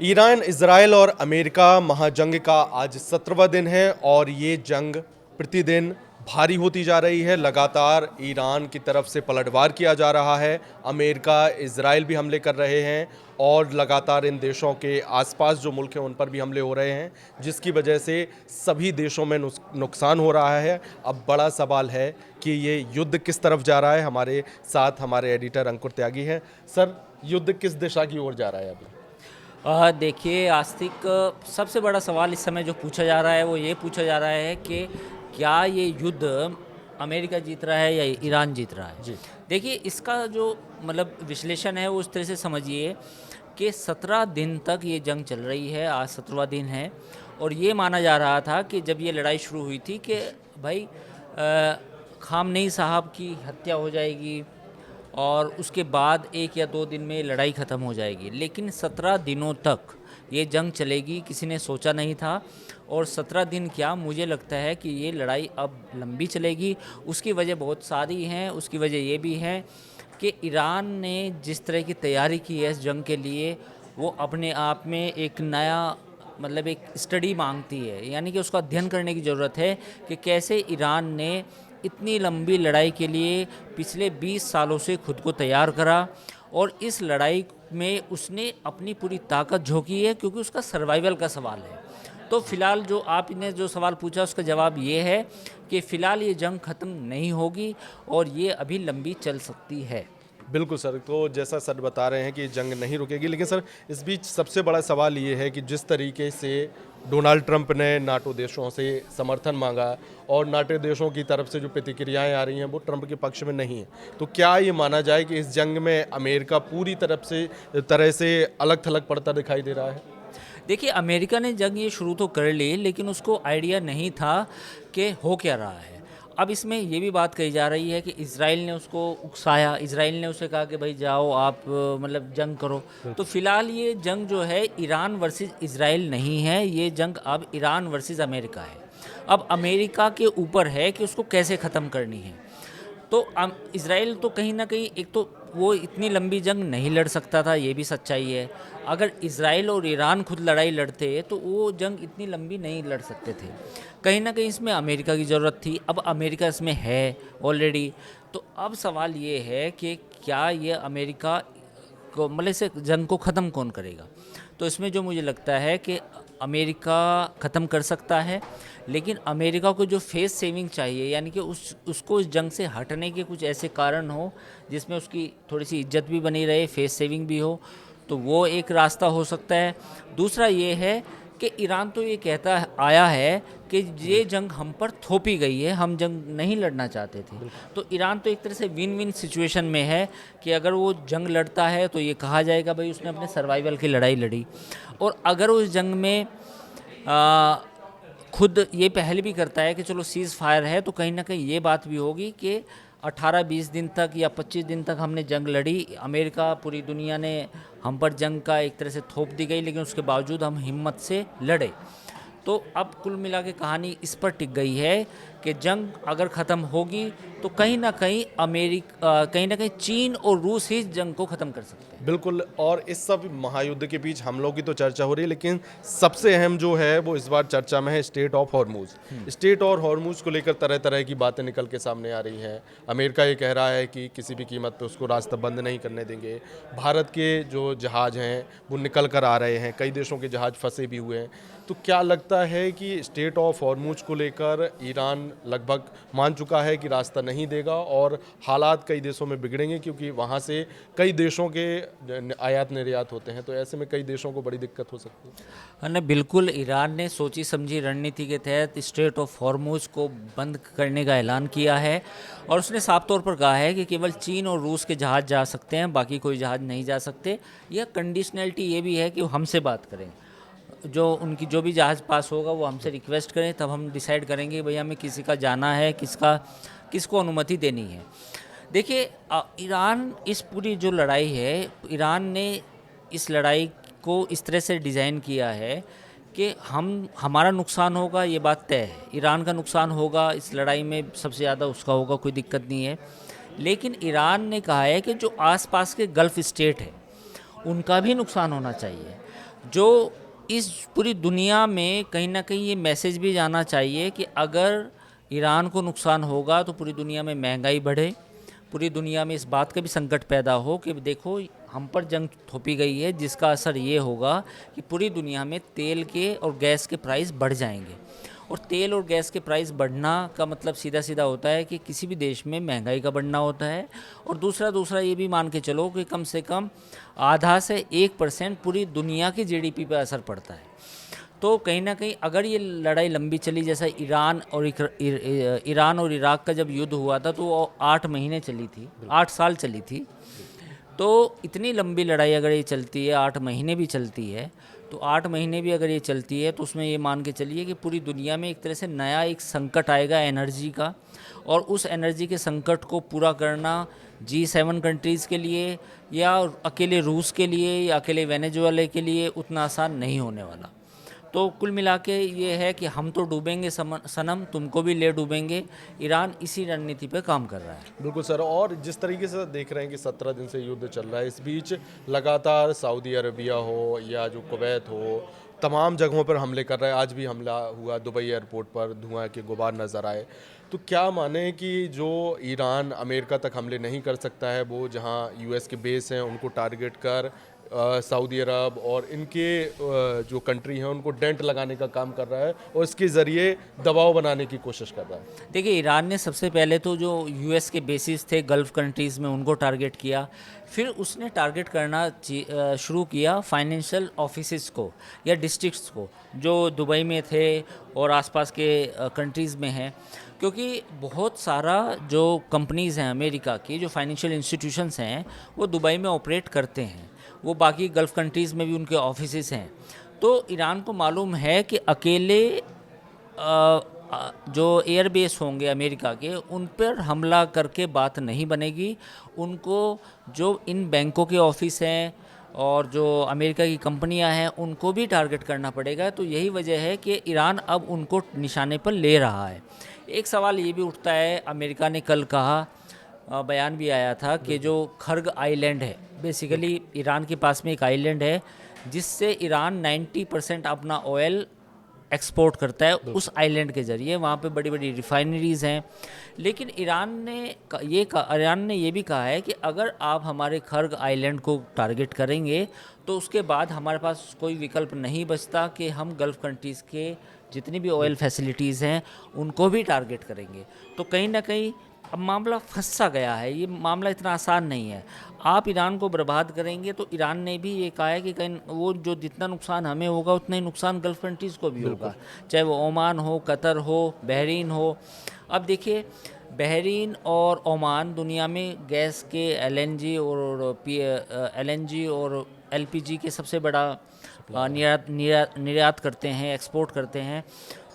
Iran, Israel और America महाजंग का आज 17वां दिन है और ये जंग प्रतिदिन भारी होती जा रही है। लगातार ईरान की तरफ से पलटवार किया जा रहा है। अमेरिका, इजराइल भी हमले कर रहे हैं और लगातार इन देशों के आसपास जो मुल्क हैं उन पर भी हमले हो रहे हैं, जिसकी वजह से सभी देशों में नुकसान हो रहा है। अब बड़ा सवाल है कि ये युद्ध किस तरफ जा रहा है। हमारे साथ हमारे एडिटर अंकुर त्यागी हैं। सर, युद्ध किस दिशा की ओर जा रहा है अभी? देखिए आस्तिक, सबसे बड़ा सवाल इस समय जो पूछा जा रहा है वो ये पूछा जा रहा है कि क्या ये युद्ध अमेरिका जीत रहा है या ईरान जीत रहा है। जी। देखिए इसका जो मतलब विश्लेषण है वो उस तरह से समझिए कि 17 दिन तक ये जंग चल रही है। आज 17वां दिन है और ये माना जा रहा था कि जब ये लड़ाई शुरू हुई थी कि भाई खामनेई साहब की हत्या हो जाएगी और उसके बाद 1 या 2 दिन में लड़ाई ख़त्म हो जाएगी, लेकिन 17 दिनों तक ये जंग चलेगी किसी ने सोचा नहीं था। और 17 दिन क्या, मुझे लगता है कि ये लड़ाई अब लंबी चलेगी। उसकी वजह बहुत सारी हैं। उसकी वजह ये भी है कि ईरान ने जिस तरह की तैयारी की है इस जंग के लिए, वो अपने आप में एक नया मतलब एक स्टडी मांगती है, यानी कि उसका अध्ययन करने की ज़रूरत है कि कैसे ईरान ने इतनी लंबी लड़ाई के लिए पिछले 20 सालों से खुद को तैयार करा और इस लड़ाई में उसने अपनी पूरी ताकत झोंकी है, क्योंकि उसका सर्वाइवल का सवाल है। तो फ़िलहाल जो आपने जो सवाल पूछा उसका जवाब ये है कि फ़िलहाल ये जंग ख़त्म नहीं होगी और ये अभी लंबी चल सकती है। बिल्कुल सर, तो जैसा सर बता रहे हैं कि जंग नहीं रुकेगी, लेकिन सर इस बीच सबसे बड़ा सवाल ये है कि जिस तरीके से डोनाल्ड ट्रंप ने नाटो देशों से समर्थन मांगा और नाटो देशों की तरफ से जो प्रतिक्रियाएं आ रही हैं वो ट्रंप के पक्ष में नहीं है, तो क्या ये माना जाए कि इस जंग में अमेरिका पूरी तरह से अलग थलग पड़ता दिखाई दे रहा है? देखिए अमेरिका ने जंग ये शुरू तो कर ली, लेकिन उसको आइडिया नहीं था कि हो क्या रहा है। अब इसमें ये भी बात कही जा रही है कि इज़राइल ने उसको उकसाया, इज़राइल ने उसे कहा कि भाई जाओ आप मतलब जंग करो। तो फिलहाल ये जंग जो है ईरान वर्सेस इज़राइल नहीं है, ये जंग अब ईरान वर्सेस अमेरिका है। अब अमेरिका के ऊपर है कि उसको कैसे ख़त्म करनी है। तो इज़राइल तो कहीं ना कहीं, एक तो वो इतनी लंबी जंग नहीं लड़ सकता था, ये भी सच्चाई है। अगर इज़राइल और ईरान खुद लड़ाई लड़ते तो वो जंग इतनी लंबी नहीं लड़ सकते थे। कहीं ना कहीं इसमें अमेरिका की ज़रूरत थी। अब अमेरिका इसमें है ऑलरेडी। तो अब सवाल ये है कि क्या ये अमेरिका को मतलब से जंग को ख़त्म कौन करेगा। तो इसमें जो मुझे लगता है कि अमेरिका ख़त्म कर सकता है, लेकिन अमेरिका को जो फेस सेविंग चाहिए, यानी कि उसको इस जंग से हटने के कुछ ऐसे कारण हो जिसमें उसकी थोड़ी सी इज्जत भी बनी रहे, फेस सेविंग भी हो, तो वो एक रास्ता हो सकता है। दूसरा ये है कि ईरान तो ये कहता आया है कि ये जंग हम पर थोपी गई है, हम जंग नहीं लड़ना चाहते थे। तो ईरान तो एक तरह से विन विन सिचुएशन में है कि अगर वो जंग लड़ता है तो ये कहा जाएगा भाई उसने अपने सर्वाइवल की लड़ाई लड़ी, और अगर उस जंग में खुद ये पहल भी करता है कि चलो सीज़ फायर है, तो कहीं ना कहीं ये बात भी होगी कि 18-20 दिन तक या 25 दिन तक हमने जंग लड़ी, अमेरिका पूरी दुनिया ने हम पर जंग का एक तरह से थोप दी गई, लेकिन उसके बावजूद हम हिम्मत से लड़े। तो अब कुल मिला के कहानी इस पर टिक गई है कि जंग अगर ख़त्म होगी तो कहीं ना कहीं चीन और रूस ही इस जंग को ख़त्म कर सकते हैं। बिल्कुल, और इस सब महायुद्ध के बीच हमलों की तो चर्चा हो रही है, लेकिन सबसे अहम जो है वो इस बार चर्चा में है स्टेट ऑफ हॉर्मूज। स्टेट और हॉर्मूज को लेकर तरह तरह की बातें निकल के सामने आ रही हैं। अमेरिका ये कह रहा है कि किसी भी कीमत पे उसको रास्ता बंद नहीं करने देंगे। भारत के जो जहाज़ हैं वो निकल कर आ रहे हैं, कई देशों के जहाज़ फंसे भी हुए हैं। तो क्या लगता है कि स्टेट ऑफ हॉर्मूज को लेकर ईरान लगभग मान चुका है कि रास्ता नहीं देगा और हालात कई देशों में बिगड़ेंगे, क्योंकि वहाँ से कई देशों के आयात निर्यात होते हैं, तो ऐसे में कई देशों को बड़ी दिक्कत हो सकती है? हाँ ना, बिल्कुल। ईरान ने सोची समझी रणनीति के तहत स्ट्रेट ऑफ हॉर्मूज को बंद करने का ऐलान किया है और उसने साफ तौर पर कहा है कि केवल चीन और रूस के जहाज़ जा सकते हैं, बाकी कोई जहाज़ नहीं जा सकते। यह कंडीशनलिटी ये भी है कि वो हमसे बात करें, जो उनकी जो भी जहाज़ पास होगा वो हमसे रिक्वेस्ट करें, तब हम डिसाइड करेंगे भई हमें किसी का जाना है, किसको अनुमति देनी है। देखिए ईरान इस पूरी जो लड़ाई है, ईरान ने इस लड़ाई को इस तरह से डिज़ाइन किया है कि हमारा नुकसान होगा, ये बात तय है। ईरान का नुकसान होगा इस लड़ाई में, सबसे ज़्यादा उसका होगा, कोई दिक्कत नहीं है। लेकिन ईरान ने कहा है कि जो आसपास के गल्फ़ स्टेट हैं उनका भी नुकसान होना चाहिए। जो इस पूरी दुनिया में कहीं ना कहीं ये मैसेज भी जाना चाहिए कि अगर ईरान को नुकसान होगा तो पूरी दुनिया में महंगाई बढ़े, पूरी दुनिया में इस बात का भी संकट पैदा हो कि देखो हम पर जंग थोपी गई है, जिसका असर ये होगा कि पूरी दुनिया में तेल के और गैस के प्राइस बढ़ जाएंगे। और तेल और गैस के प्राइस बढ़ना का मतलब सीधा सीधा होता है कि किसी भी देश में महंगाई का बढ़ना होता है। और दूसरा ये भी मान के चलो कि कम से कम आधा से 1% पूरी दुनिया की जीडीपी पर असर पड़ता है। तो कहीं ना कहीं अगर ये लड़ाई लंबी चली, जैसा ईरान और इराक का जब युद्ध हुआ था तो वो 8 महीने चली थी, 8 साल चली थी। तो इतनी लंबी लड़ाई अगर ये चलती है, 8 महीने भी चलती है, तो 8 महीने भी अगर ये चलती है तो उसमें ये मान के चलिए कि पूरी दुनिया में एक तरह से नया एक संकट आएगा एनर्जी का। और उस एनर्जी के संकट को पूरा करना G7 कंट्रीज़ के लिए या अकेले रूस के लिए या अकेले वेनेजुएला के लिए उतना आसान नहीं होने वाला। तो कुल मिला के ये है कि हम तो डूबेंगे सनम, तुमको भी ले डूबेंगे। ईरान इसी रणनीति पे काम कर रहा है। बिल्कुल सर, और जिस तरीके से देख रहे हैं कि 17 दिन से युद्ध चल रहा है, इस बीच लगातार सऊदी अरबिया हो या जो कुवैत हो, तमाम जगहों पर हमले कर रहा है। आज भी हमला हुआ दुबई एयरपोर्ट पर, धुआं के गुबार नज़र आए। तो क्या माने कि जो ईरान अमेरिका तक हमले नहीं कर सकता है, वो जहां यूएस के बेस हैं उनको टारगेट कर सऊदी अरब और इनके जो कंट्री हैं उनको डेंट लगाने का काम कर रहा है और इसके ज़रिए दबाव बनाने की कोशिश कर रहा है? देखिए, ईरान ने सबसे पहले तो जो यूएस के बेसिस थे गल्फ़ कंट्रीज़ में उनको टारगेट किया। फिर उसने टारगेट करना शुरू किया फाइनेंशियल ऑफिसेस को या डिस्ट्रिक्ट्स को जो दुबई में थे और आसपास के कंट्रीज़ में हैं। क्योंकि बहुत सारा जो कंपनीज़ हैं अमेरिका की, जो फाइनेंशियल इंस्टीट्यूशंस हैं, वो दुबई में ऑपरेट करते हैं। वो बाकी गल्फ़ कंट्रीज़ में भी उनके ऑफिसेस हैं। तो ईरान को मालूम है कि अकेले जो एयरबेस होंगे अमेरिका के, उन पर हमला करके बात नहीं बनेगी। उनको जो इन बैंकों के ऑफिस हैं और जो अमेरिका की कंपनियां हैं उनको भी टारगेट करना पड़ेगा। तो यही वजह है कि ईरान अब उनको निशाने पर ले रहा है। एक सवाल ये भी उठता है, अमेरिका ने कल कहा, बयान भी आया था कि जो खर्ग आइलैंड है, बेसिकली ईरान के पास में एक आइलैंड है जिससे ईरान 90% अपना ऑयल एक्सपोर्ट करता है उस आइलैंड के ज़रिए। वहाँ पे बड़ी बड़ी रिफाइनरीज़ हैं। लेकिन ईरान ने ये भी कहा है कि अगर आप हमारे खर्ग आइलैंड को टारगेट करेंगे तो उसके बाद हमारे पास कोई विकल्प नहीं बचता कि हम गल्फ़ कंट्रीज़ के जितनी भी ऑयल फैसिलिटीज़ हैं उनको भी टारगेट करेंगे। तो कहीं ना कहीं अब मामला फंस सा गया है। ये मामला इतना आसान नहीं है। आप ईरान को बर्बाद करेंगे तो ईरान ने भी ये कहा है कि कहीं वो जो जितना नुकसान हमें होगा उतना ही नुकसान गल्फ़ कंट्रीज़ को भी होगा, चाहे वो ओमान हो, कतर हो, बहरीन हो। अब देखिए, बहरीन और ओमान दुनिया में गैस के एलएनजी और एलपीजी के सबसे बड़ा निर्यात करते हैं, एक्सपोर्ट करते हैं।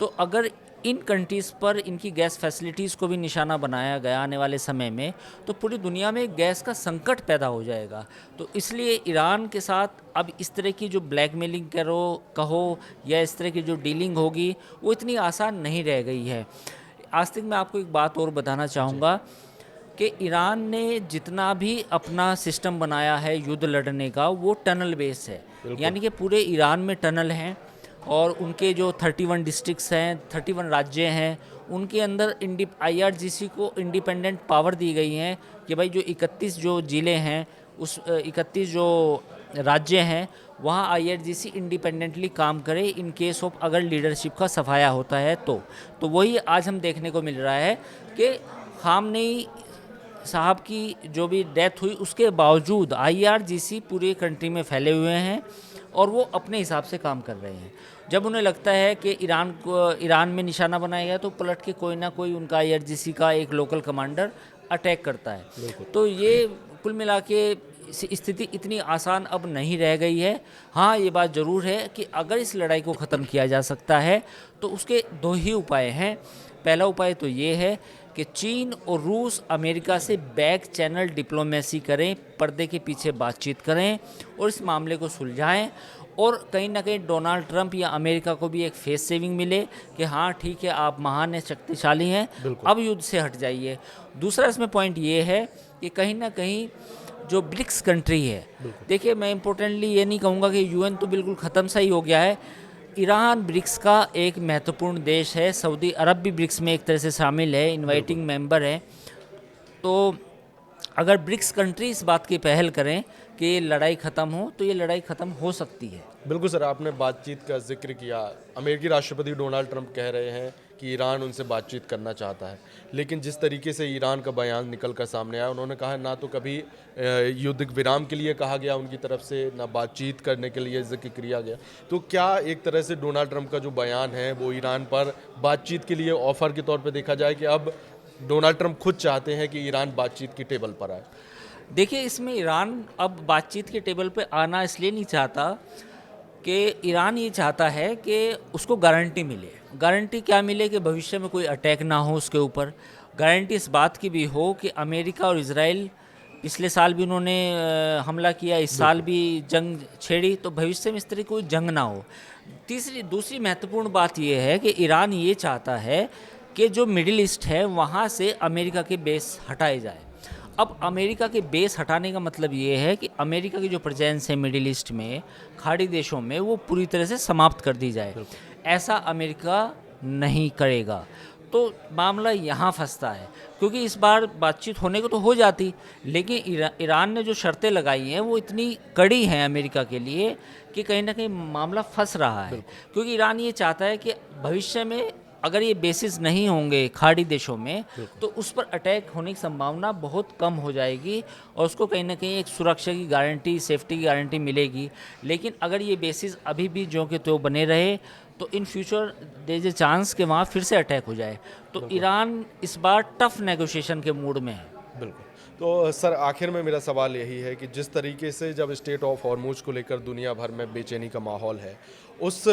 तो अगर इन कंट्रीज़ पर इनकी गैस फैसिलिटीज़ को भी निशाना बनाया गया आने वाले समय में, तो पूरी दुनिया में गैस का संकट पैदा हो जाएगा। तो इसलिए ईरान के साथ अब इस तरह की जो ब्लैकमेलिंग कहो या इस तरह की जो डीलिंग होगी वो इतनी आसान नहीं रह गई है। आज तक मैं आपको एक बात और बताना चाहूँगा कि ईरान ने जितना भी अपना सिस्टम बनाया है युद्ध लड़ने का, वो टनल बेस है। यानी कि पूरे ईरान में टनल हैं और उनके जो 31 डिस्ट्रिक्ट्स हैं, 31 राज्य हैं, उनके अंदर IRGC को इंडिपेंडेंट पावर दी गई हैं कि भाई जो 31 जो ज़िले हैं, उस 31 जो राज्य हैं, वहाँ IRGC इंडिपेंडेंटली काम करे इन केस ऑफ अगर लीडरशिप का सफाया होता है तो वही आज हम देखने को मिल रहा है कि खामनेई साहब की जो भी डेथ हुई उसके बावजूद IRGC पूरे कंट्री में फैले हुए हैं और वो अपने हिसाब से काम कर रहे हैं। जब उन्हें लगता है कि ईरान में निशाना बनाया गया तो पलट के कोई ना कोई उनका IRGC का एक लोकल कमांडर अटैक करता है। तो ये कुल मिला के स्थिति इतनी आसान अब नहीं रह गई है। हाँ, ये बात ज़रूर है कि अगर इस लड़ाई को ख़त्म किया जा सकता है तो उसके 2 ही उपाय हैं। पहला उपाय तो ये है कि चीन और रूस अमेरिका से बैक चैनल डिप्लोमेसी करें, पर्दे के पीछे बातचीत करें और इस मामले को सुलझाएं। और कहीं ना कहीं डोनाल्ड ट्रंप या अमेरिका को भी एक फेस सेविंग मिले कि हाँ ठीक है, आप महान शक्तिशाली हैं, अब युद्ध से हट जाइए। दूसरा इसमें पॉइंट ये है कि कहीं ना कहीं जो ब्रिक्स कंट्री है, देखिए मैं इम्पोर्टेंटली ये नहीं कहूँगा कि यूएन तो बिल्कुल ख़त्म सा ही हो गया है। ईरान ब्रिक्स का एक महत्वपूर्ण देश है, सऊदी अरब भी ब्रिक्स में एक तरह से शामिल है, इनवाइटिंग मेंबर है। तो अगर ब्रिक्स कंट्री इस बात की पहल करें कि ये लड़ाई ख़त्म हो, तो ये लड़ाई ख़त्म हो सकती है। बिल्कुल सर, आपने बातचीत का जिक्र किया। अमेरिकी राष्ट्रपति डोनाल्ड ट्रंप कह रहे हैं कि ईरान उनसे बातचीत करना चाहता है, लेकिन जिस तरीके से ईरान का बयान निकल कर सामने आया, उन्होंने कहा ना तो कभी युद्ध विराम के लिए कहा गया उनकी तरफ से, ना बातचीत करने के लिए जिक्र किया गया। तो क्या एक तरह से डोनाल्ड ट्रंप का जो बयान है वो ईरान पर बातचीत के लिए ऑफर के तौर पर देखा जाए कि अब डोनाल्ड ट्रंप खुद चाहते हैं कि ईरान बातचीत की टेबल पर आए? देखिए, इसमें ईरान अब बातचीत के टेबल पे आना इसलिए नहीं चाहता कि ईरान ये चाहता है कि उसको गारंटी मिले। गारंटी क्या मिले? कि भविष्य में कोई अटैक ना हो उसके ऊपर। गारंटी इस बात की भी हो कि अमेरिका और इजराइल, पिछले साल भी उन्होंने हमला किया, इस साल भी जंग छेड़ी, तो भविष्य में इस तरह की कोई जंग ना हो। दूसरी महत्वपूर्ण बात यह है कि ईरान ये चाहता है कि जो मिडिल ईस्ट है वहाँ से अमेरिका के बेस हटाए जाए। अब अमेरिका के बेस हटाने का मतलब ये है कि अमेरिका की जो प्रेजेंस है मिडिल ईस्ट में, खाड़ी देशों में, वो पूरी तरह से समाप्त कर दी जाए। ऐसा अमेरिका नहीं करेगा, तो मामला यहाँ फंसता है। क्योंकि इस बार बातचीत होने को तो हो जाती, लेकिन ईरान ने जो शर्तें लगाई हैं वो इतनी कड़ी हैं अमेरिका के लिए कि कहीं ना कहीं मामला फंस रहा है। क्योंकि ईरान ये चाहता है कि भविष्य में अगर ये बेसिस नहीं होंगे खाड़ी देशों में, तो उस पर अटैक होने की संभावना बहुत कम हो जाएगी और उसको कहीं ना कहीं एक सुरक्षा की गारंटी, सेफ्टी की गारंटी मिलेगी। लेकिन अगर ये बेसिस अभी भी जो के तो बने रहे, तो in future there is a chance कि वहाँ फिर से अटैक हो जाए। तो ईरान इस बार टफ नेगोशिएशन के मूड में है। बिल्कुल। तो सर, आखिर में मेरा सवाल यही है कि जिस तरीके से जब स्टेट ऑफ हॉर्मूज को लेकर दुनिया भर में बेचैनी का माहौल है, उस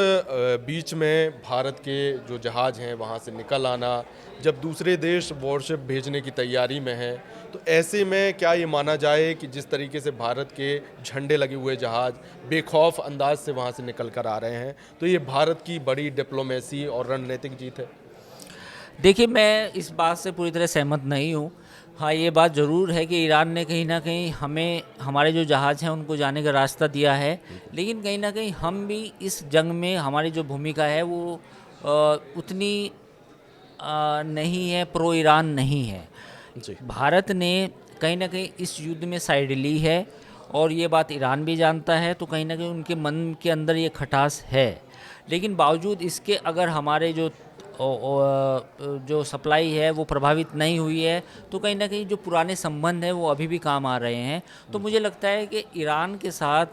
बीच में भारत के जो जहाज़ हैं वहाँ से निकल आना, जब दूसरे देश वॉरशिप भेजने की तैयारी में हैं, तो ऐसे में क्या ये माना जाए कि जिस तरीके से भारत के झंडे लगे हुए जहाज़ बेखौफ अंदाज से वहाँ से निकल कर आ रहे हैं, तो ये भारत की बड़ी डिप्लोमेसी और रणनीतिक जीत है? देखिए, मैं इस बात से पूरी तरह सहमत नहीं हूँ। हाँ, ये बात ज़रूर है कि ईरान ने कहीं ना कहीं हमें, हमारे जो जहाज़ हैं उनको जाने का रास्ता दिया है, लेकिन कहीं ना कहीं हम भी इस जंग में, हमारी जो भूमिका है वो उतनी नहीं है, प्रो ईरान नहीं है। जी। भारत ने कहीं ना कहीं इस युद्ध में साइड ली है और ये बात ईरान भी जानता है, तो कहीं ना कहीं उनके मन के अंदर ये खटास है। लेकिन बावजूद इसके अगर हमारे जो सप्लाई है वो प्रभावित नहीं हुई है, तो कहीं ना कहीं जो पुराने संबंध हैं वो अभी भी काम आ रहे हैं। तो मुझे लगता है कि ईरान के साथ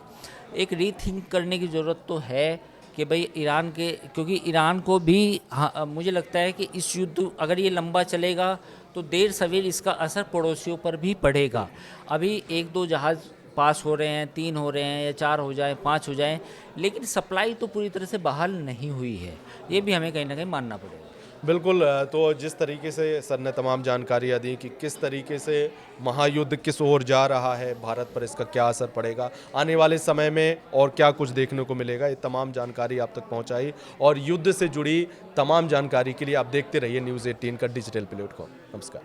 एक रीथिंक करने की ज़रूरत तो है कि भाई ईरान के, क्योंकि ईरान को भी, हाँ, मुझे लगता है कि इस युद्ध अगर ये लंबा चलेगा तो देर सवेर इसका असर पड़ोसियों पर भी पड़ेगा। अभी 1-2 जहाज़ पास हो रहे हैं, 3 हो रहे हैं, या 4 हो जाए, 5 हो जाए, लेकिन सप्लाई तो पूरी तरह से बहाल नहीं हुई है। ये भी हमें कहीं ना कहीं मानना पड़ेगा। बिल्कुल। तो जिस तरीके से सर ने तमाम जानकारियाँ दी कि किस तरीके से महायुद्ध किस ओर जा रहा है, भारत पर इसका क्या असर पड़ेगा आने वाले समय में और क्या कुछ देखने को मिलेगा, ये तमाम जानकारी आप तक पहुंचाई। और युद्ध से जुड़ी तमाम जानकारी के लिए आप देखते रहिए न्यूज़ 18 का डिजिटल प्लेटफॉर्म। नमस्कार।